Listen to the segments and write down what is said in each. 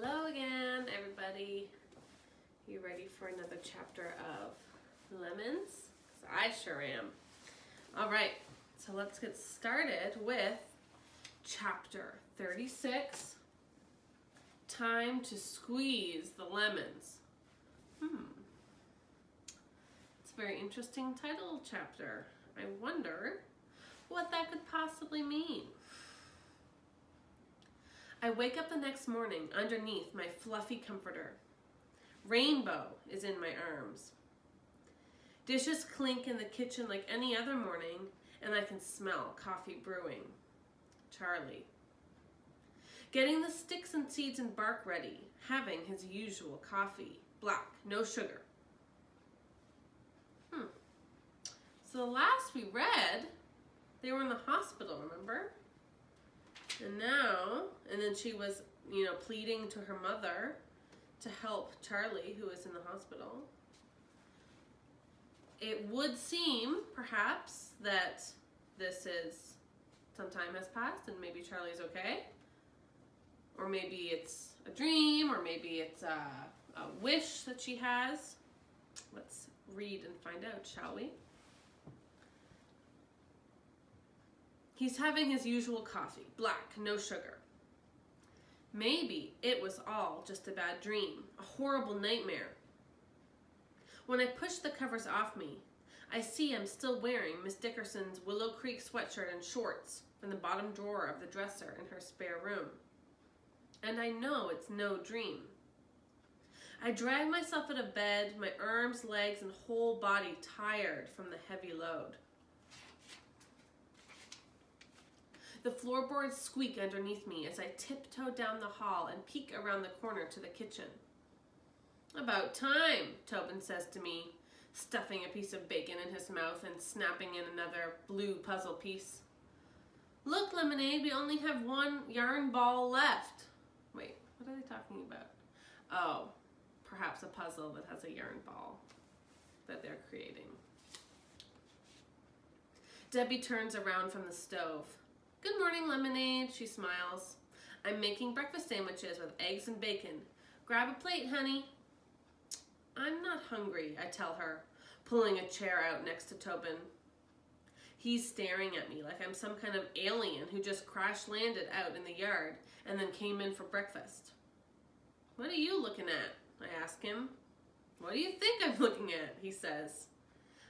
Hello again, everybody. You ready for another chapter of Lemons? 'Cause I sure am. All right, so let's get started with chapter 36, Time to Squeeze the Lemons. It's a very interesting title chapter. I wonder what that could possibly mean. I wake up the next morning underneath my fluffy comforter. Rainbow is in my arms. Dishes clink in the kitchen like any other morning, and I can smell coffee brewing. Charlie. Getting the sticks and seeds and bark ready, having his usual coffee. Black, no sugar. So the last we read, they were in the hospital, remember? And then she was, pleading to her mother to help Charlie, who is in the hospital. It would seem, perhaps, that some time has passed and maybe Charlie's okay. Or maybe it's a dream, or maybe it's a wish that she has. Let's read and find out, shall we? He's having his usual coffee, black, no sugar. Maybe it was all just a bad dream, a horrible nightmare. When I push the covers off me, I see I'm still wearing Miss Dickerson's Willow Creek sweatshirt and shorts from the bottom drawer of the dresser in her spare room. And I know it's no dream. I drag myself out of bed, my arms, legs, and whole body tired from the heavy load. The floorboards squeak underneath me as I tiptoe down the hall and peek around the corner to the kitchen. About time, Tobin says to me, stuffing a piece of bacon in his mouth and snapping in another blue puzzle piece. Look, Lemonade, we only have one yarn ball left. Wait, what are they talking about? Oh, perhaps a puzzle that has a yarn ball that they're creating. Debbie turns around from the stove. Good morning, Lemonade, she smiles. I'm making breakfast sandwiches with eggs and bacon. Grab a plate, honey. I'm not hungry, I tell her, pulling a chair out next to Tobin. He's staring at me like I'm some kind of alien who just crash landed out in the yard and then came in for breakfast. What are you looking at? I ask him. What do you think I'm looking at? He says.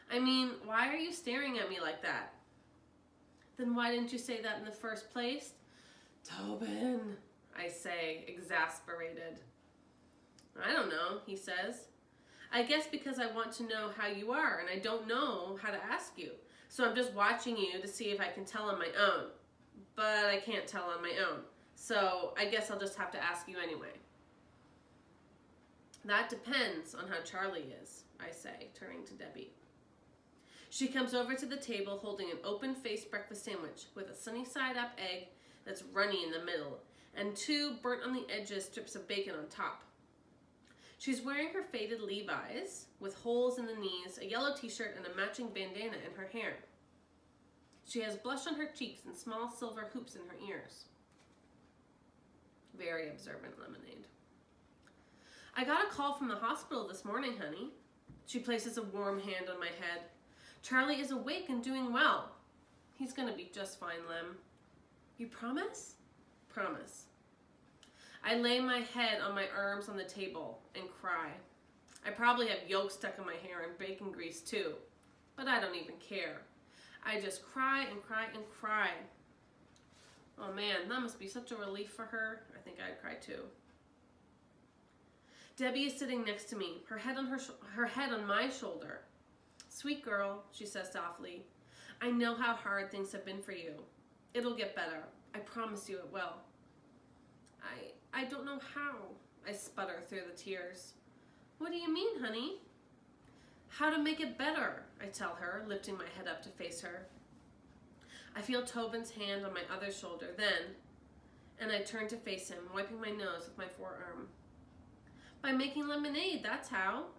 I mean, why are you staring at me like that? Then why didn't you say that in the first place? Tobin, I say, exasperated. I don't know, he says. I guess because I want to know how you are and I don't know how to ask you. So I'm just watching you to see if I can tell on my own. But I can't tell on my own. So I guess I'll just have to ask you anyway. That depends on how Charlie is, I say, turning to Debbie. She comes over to the table holding an open-faced breakfast sandwich with a sunny-side-up egg that's runny in the middle and 2 burnt-on-the-edges strips of bacon on top. She's wearing her faded Levi's with holes in the knees, a yellow t-shirt, and a matching bandana in her hair. She has blush on her cheeks and small silver hoops in her ears. Very observant, Lemonade. I got a call from the hospital this morning, honey. She places a warm hand on my head. Charlie is awake and doing well. He's gonna be just fine, Lem. You promise? Promise. I lay my head on my arms on the table and cry. I probably have yolk stuck in my hair and bacon grease too, but I don't even care. I just cry and cry and cry. Oh man, that must be such a relief for her. I think I'd cry too. Debbie is sitting next to me, her head on my shoulder. Sweet girl, she says softly. I know how hard things have been for you. It'll get better. I promise you it will. I don't know how, I sputter through the tears. What do you mean, honey? How to make it better, I tell her, lifting my head up to face her. I feel Tobin's hand on my other shoulder then, and I turn to face him, wiping my nose with my forearm. By making lemonade, that's how.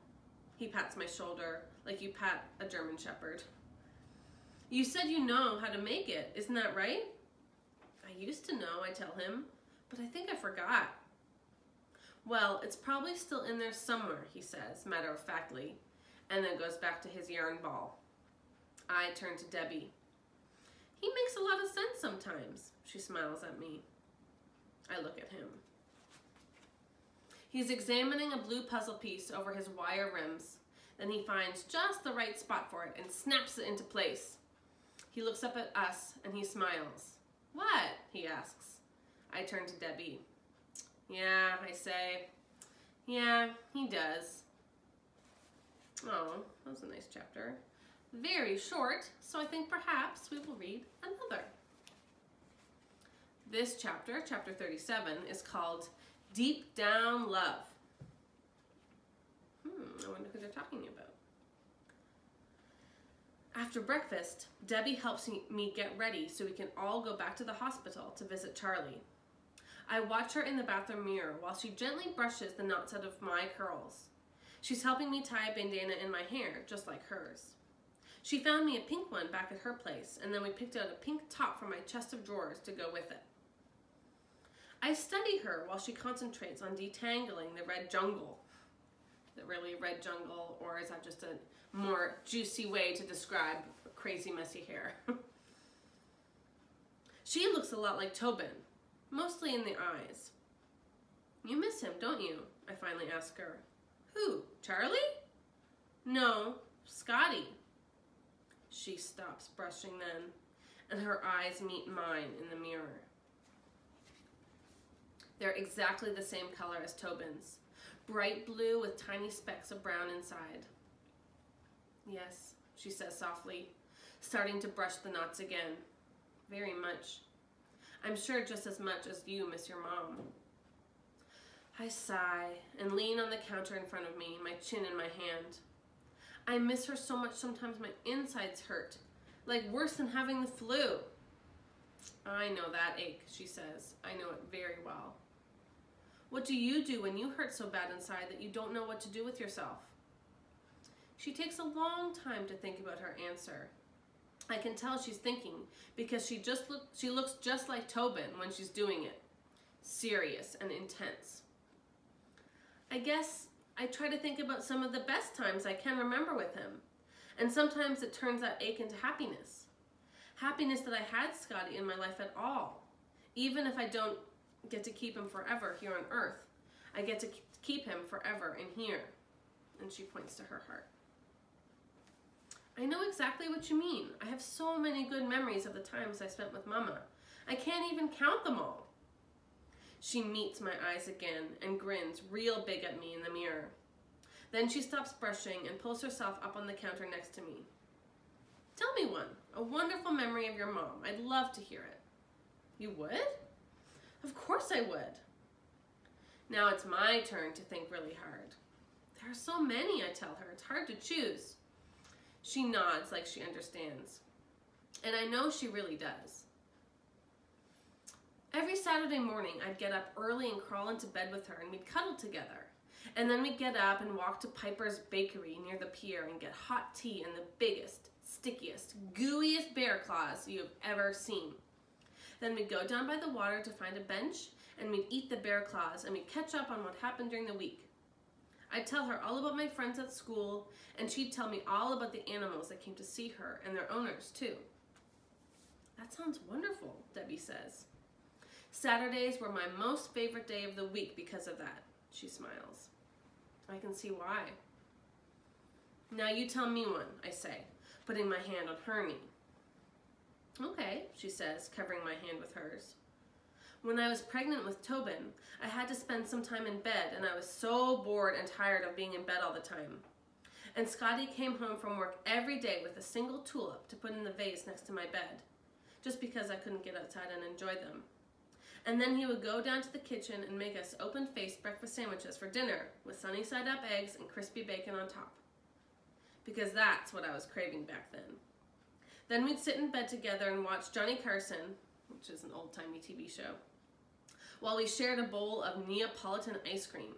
He pats my shoulder like you pat a German Shepherd. You said you know how to make it, isn't that right? I used to know, I tell him, but I think I forgot. Well, it's probably still in there somewhere, he says, matter-of-factly, and then goes back to his yarn ball. I turn to Debbie. He makes a lot of sense sometimes, she smiles at me. I look at him. He's examining a blue puzzle piece over his wire rims. Then he finds just the right spot for it and snaps it into place. He looks up at us and he smiles. What? He asks. I turn to Debbie. Yeah, I say. Yeah, he does. Oh, that was a nice chapter. Very short, so I think perhaps we will read another. This chapter, chapter 37, is called Deep Down Love. I wonder who they're talking about. After breakfast, Debbie helps me get ready so we can all go back to the hospital to visit Charlie. I watch her in the bathroom mirror while she gently brushes the knots out of my curls. She's helping me tie a bandana in my hair, just like hers. She found me a pink one back at her place, and then we picked out a pink top from my chest of drawers to go with it. I study her while she concentrates on detangling the red jungle. The really red jungle, or is that just a more juicy way to describe crazy messy hair? She looks a lot like Tobin, mostly in the eyes. You miss him, don't you? I finally ask her. Who, Charlie? No, Scotty. She stops brushing then, and her eyes meet mine in the mirror. They're exactly the same color as Tobin's, bright blue with tiny specks of brown inside. Yes, she says softly, starting to brush the knots again. Very much. I'm sure just as much as you miss your mom. I sigh and lean on the counter in front of me, my chin in my hand. I miss her so much sometimes my insides hurt, like worse than having the flu. I know that ache, she says. I know it very well. What do you do when you hurt so bad inside that you don't know what to do with yourself? She takes a long time to think about her answer. I can tell she's thinking because she looks just like Tobin when she's doing it. Serious and intense. I guess I try to think about some of the best times I can remember with him. And sometimes it turns that ache into happiness. Happiness that I had Scotty in my life at all. Even if I don't get to keep him forever here on earth, I get to keep him forever in here. And she points to her heart. I know exactly what you mean. I have so many good memories of the times I spent with Mama. I can't even count them all. She meets my eyes again and grins real big at me in the mirror. Then she stops brushing and pulls herself up on the counter next to me. Tell me one, a wonderful memory of your mom. I'd love to hear it. You would? Of course I would. Now it's my turn to think really hard. There are so many, I tell her. It's hard to choose. She nods like she understands. And I know she really does. Every Saturday morning, I'd get up early and crawl into bed with her, and we'd cuddle together. And then we'd get up and walk to Piper's Bakery near the pier and get hot tea and the biggest, stickiest, gooeyest bear claws you've ever seen. Then we'd go down by the water to find a bench, and we'd eat the bear claws, and we'd catch up on what happened during the week. I'd tell her all about my friends at school, and she'd tell me all about the animals that came to see her and their owners, too. That sounds wonderful, Debbie says. Saturdays were my most favorite day of the week because of that, she smiles. I can see why. Now you tell me one, I say, putting my hand on her knee. Okay, she says, covering my hand with hers. When I was pregnant with Tobin, I had to spend some time in bed, and I was so bored and tired of being in bed all the time. And Scotty came home from work every day with a single tulip to put in the vase next to my bed, just because I couldn't get outside and enjoy them. And then he would go down to the kitchen and make us open-faced breakfast sandwiches for dinner with sunny-side-up eggs and crispy bacon on top. Because that's what I was craving back then. Then we'd sit in bed together and watch Johnny Carson, which is an old-timey TV show, while we shared a bowl of Neapolitan ice cream.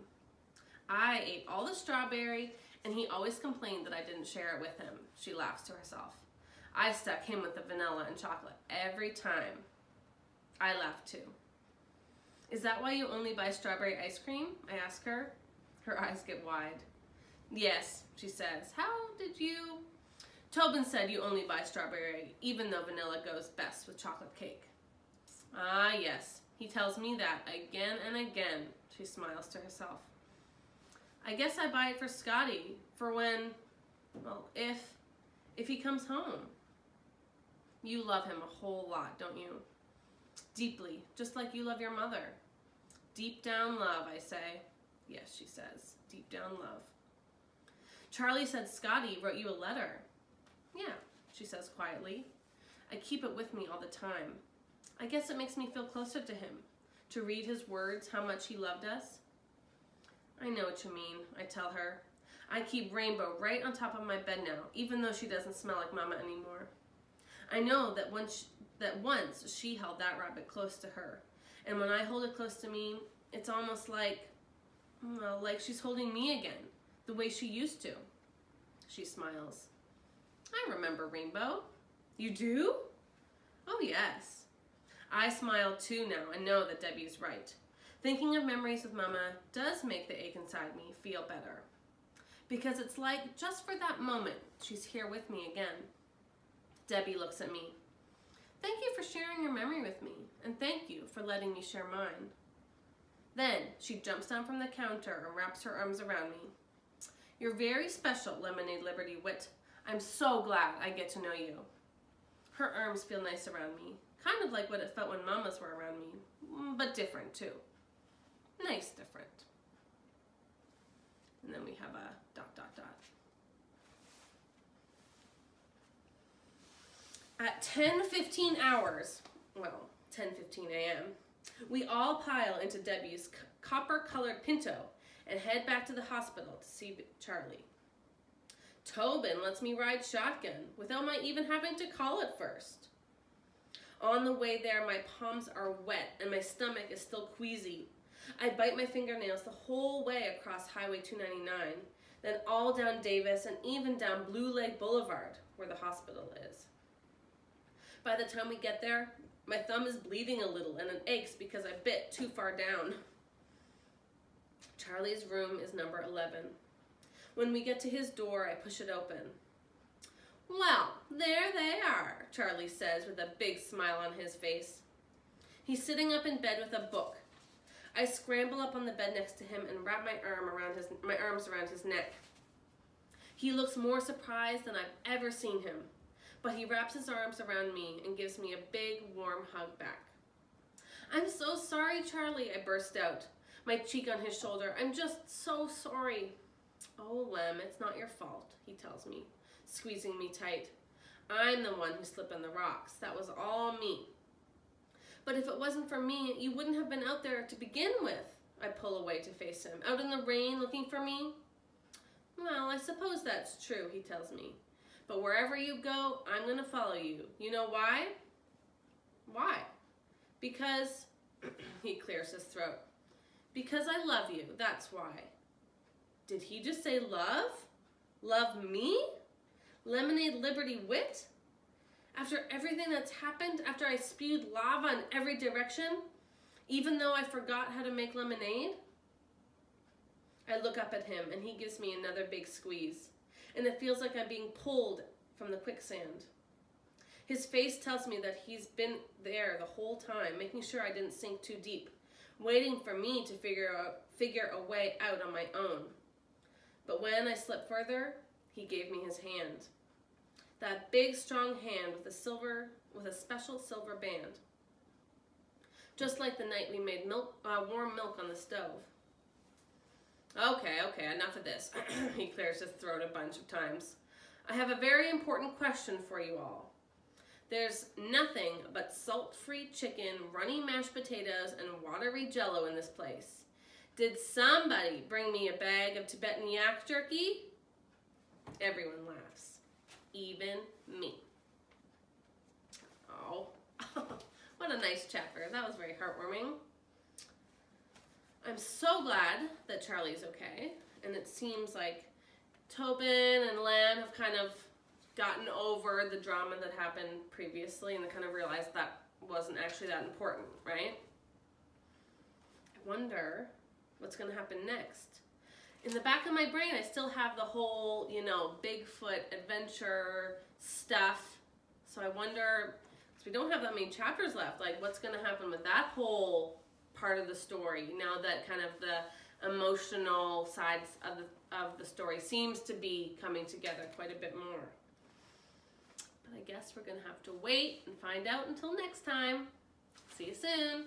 I ate all the strawberry, and he always complained that I didn't share it with him. She laughs to herself. I stuck him with the vanilla and chocolate every time. I laughed too. Is that why you only buy strawberry ice cream? I ask her. Her eyes get wide. Yes, she says. How did you? Tobin said you only buy strawberry, even though vanilla goes best with chocolate cake. Ah, yes. He tells me that again and again. She smiles to herself. I guess I buy it for Scotty, for when, well, if he comes home. You love him a whole lot, don't you? Deeply, just like you love your mother. Deep down love, I say. Yes, she says, deep down love. Charlie said Scotty wrote you a letter. Yeah, she says quietly. I keep it with me all the time. I guess it makes me feel closer to him, to read his words, how much he loved us. I know what you mean, I tell her. I keep Rainbow right on top of my bed now, even though she doesn't smell like Mama anymore. I know that once she held that rabbit close to her, and when I hold it close to me, it's almost like, well, like she's holding me again, the way she used to. She smiles. I remember Rainbow. You do? Oh, yes. I smile too now and know that Debbie is right. Thinking of memories with Mama does make the ache inside me feel better. Because it's like, just for that moment, she's here with me again. Debbie looks at me. Thank you for sharing your memory with me, and thank you for letting me share mine. Then she jumps down from the counter and wraps her arms around me. You're very special, Lemonade Liberty Wit. I'm so glad I get to know you. Her arms feel nice around me, kind of like what it felt when Mama's were around me, but different too. Nice different. And then we have a ... At 10:15 hours, well, 10:15 a.m., we all pile into Debbie's copper-colored Pinto and head back to the hospital to see Charlie. Tobin lets me ride shotgun without my even having to call it first. On the way there, my palms are wet and my stomach is still queasy. I bite my fingernails the whole way across Highway 299, then all down Davis and even down Blue Lake Boulevard, where the hospital is. By the time we get there, my thumb is bleeding a little and it aches because I bit too far down. Charlie's room is number 11. When we get to his door, I push it open. Well, there they are, Charlie says with a big smile on his face. He's sitting up in bed with a book. I scramble up on the bed next to him and wrap my arms around his neck. He looks more surprised than I've ever seen him, but he wraps his arms around me and gives me a big, warm hug back. I'm so sorry, Charlie, I burst out, my cheek on his shoulder. I'm just so sorry. Oh, Lem, it's not your fault, he tells me, squeezing me tight. I'm the one who slipped on the rocks. That was all me. But if it wasn't for me, you wouldn't have been out there to begin with. I pull away to face him. Out in the rain looking for me? Well, I suppose that's true, he tells me. But wherever you go, I'm going to follow you. You know why? Why? Because, he clears his throat. Because I love you, that's why. Did he just say love? Love me? Lemonade Liberty Wit? After everything that's happened, after I spewed lava in every direction, even though I forgot how to make lemonade? I look up at him and he gives me another big squeeze, and it feels like I'm being pulled from the quicksand. His face tells me that he's been there the whole time, making sure I didn't sink too deep, waiting for me to figure a way out on my own. But when I slipped further, he gave me his hand. That big, strong hand with a special silver band. Just like the night we made warm milk on the stove. Okay, enough of this. He clears his throat a bunch of times. I have a very important question for you all. There's nothing but salt-free chicken, runny mashed potatoes, and watery jello in this place. Did somebody bring me a bag of Tibetan yak jerky? Everyone laughs. Even me. Oh, what a nice chapter. That was very heartwarming. I'm so glad that Charlie's okay, and it seems like Tobin and Lem have kind of gotten over the drama that happened previously, and they kind of realized that wasn't actually that important, right? wonder what's going to happen next. In the back of my brain, I still have the whole, you know, Bigfoot adventure stuff. So I wonder, because we don't have that many chapters left, like what's going to happen with that whole part of the story now that kind of the emotional sides of the story seems to be coming together quite a bit more. But I guess we're going to have to wait and find out until next time. See you soon.